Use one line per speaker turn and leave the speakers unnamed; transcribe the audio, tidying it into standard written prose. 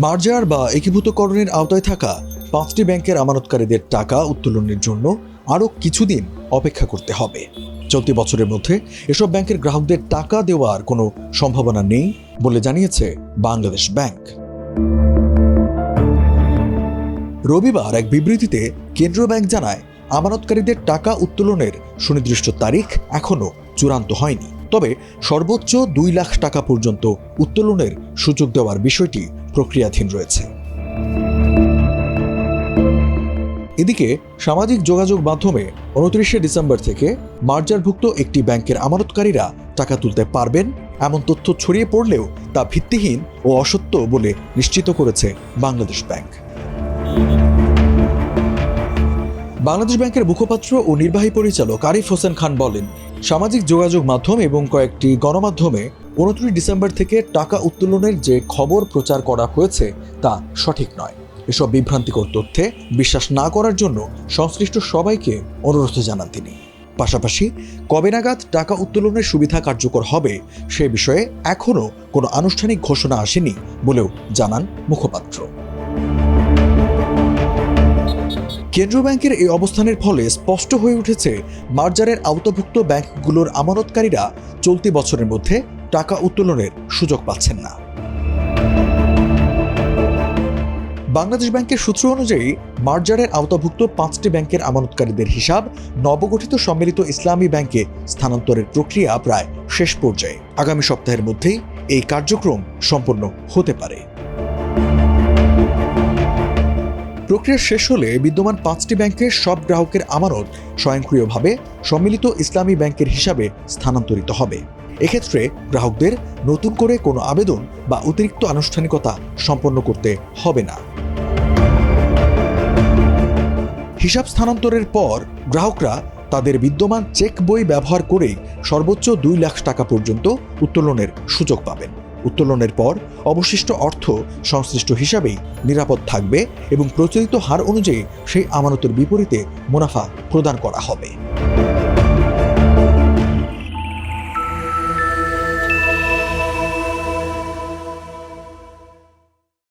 মার্জার বা একীভূতকরণের আওতায় থাকা 5টি ব্যাংকের আমানতকারীদের টাকা উত্তোলনের জন্য আরও কিছুদিন অপেক্ষা করতে হবে। চলতি বছরের মধ্যে এসব ব্যাংকের গ্রাহকদের টাকা দেওয়ার কোনো সম্ভাবনা নেই বলে জানিয়েছে বাংলাদেশ ব্যাংক। রবিবার এক বিবৃতিতে কেন্দ্রীয় ব্যাংক জানায়, আমানতকারীদের টাকা উত্তোলনের সুনির্দিষ্ট তারিখ এখনও চূড়ান্ত হয়নি, তবে সর্বোচ্চ 2 লাখ টাকা পর্যন্ত উত্তোলনের সুযোগ দেওয়ার বিষয়টি প্রক্রিয়াধীন রয়েছে। এদিকে সামাজিক যোগাযোগ মাধ্যমে 29 ডিসেম্বর থেকে মার্জারভুক্ত একটি ব্যাংকের আমানতকারীরা টাকা তুলতে পারবেন এমন তথ্য ছড়িয়ে পড়লেও তা ভিত্তিহীন ও অসত্য বলে নিশ্চিত করেছে বাংলাদেশ ব্যাংক। বাংলাদেশ ব্যাংকের মুখপাত্র ও নির্বাহী পরিচালক আরিফ হোসেন খান বলেন, সামাজিক যোগাযোগ মাধ্যম এবং কয়েকটি গণমাধ্যমে 29 ডিসেম্বর থেকে টাকা উত্তোলনের যে খবর প্রচার করা হয়েছে তা সঠিক নয়। এসব বিভ্রান্তিকর তথ্যে বিশ্বাস না করার জন্য সংশ্লিষ্ট সবাইকে অনুরোধ জানান তিনি। পাশাপাশি কবে নাগাদ টাকা উত্তোলনের সুবিধা কার্যকর হবে সে বিষয়ে এখনও কোনো আনুষ্ঠানিক ঘোষণা আসেনি বলেও জানান মুখপাত্র। কেন্দ্রীয় ব্যাংকের এই অবস্থানের ফলে স্পষ্ট হয়ে উঠেছে, মার্জারের আওতাভুক্ত ব্যাংকগুলোর আমানতকারীরা চলতি বছরের মধ্যে টাকা উত্তোলনের সুযোগ পাচ্ছেন না। বাংলাদেশ ব্যাংকের সূত্র অনুযায়ী মার্জারের আওতাভুক্ত 5টি ব্যাংকের আমানতকারীদের হিসাব নবগঠিত সম্মিলিত ইসলামী ব্যাংকে স্থানান্তরের প্রক্রিয়া প্রায় শেষ পর্যায়ে। আগামী সপ্তাহের মধ্যেই এই কার্যক্রম সম্পন্ন হতে পারে। প্রক্রিয়া শেষ হলে বিদ্যমান 5টি ব্যাংকের সব গ্রাহকের আমানত স্বয়ংক্রিয়ভাবে সম্মিলিত ইসলামী ব্যাংকের হিসাবে স্থানান্তরিত হবে। এক্ষেত্রে গ্রাহকদের নতুন করে কোনো আবেদন বা অতিরিক্ত আনুষ্ঠানিকতা সম্পন্ন করতে হবে না। হিসাব স্থানান্তরের পর গ্রাহকরা তাদের বিদ্যমান চেক বই ব্যবহার করেই সর্বোচ্চ 2 লাখ টাকা পর্যন্ত উত্তোলনের সুযোগ পাবেন। উত্তোলনের পর অবশিষ্ট অর্থ সংশ্লিষ্ট হিসাবেই নিরাপদ থাকবে এবং প্রচলিত হার অনুযায়ী সেই আমানতের বিপরীতে মুনাফা প্রদান করা হবে।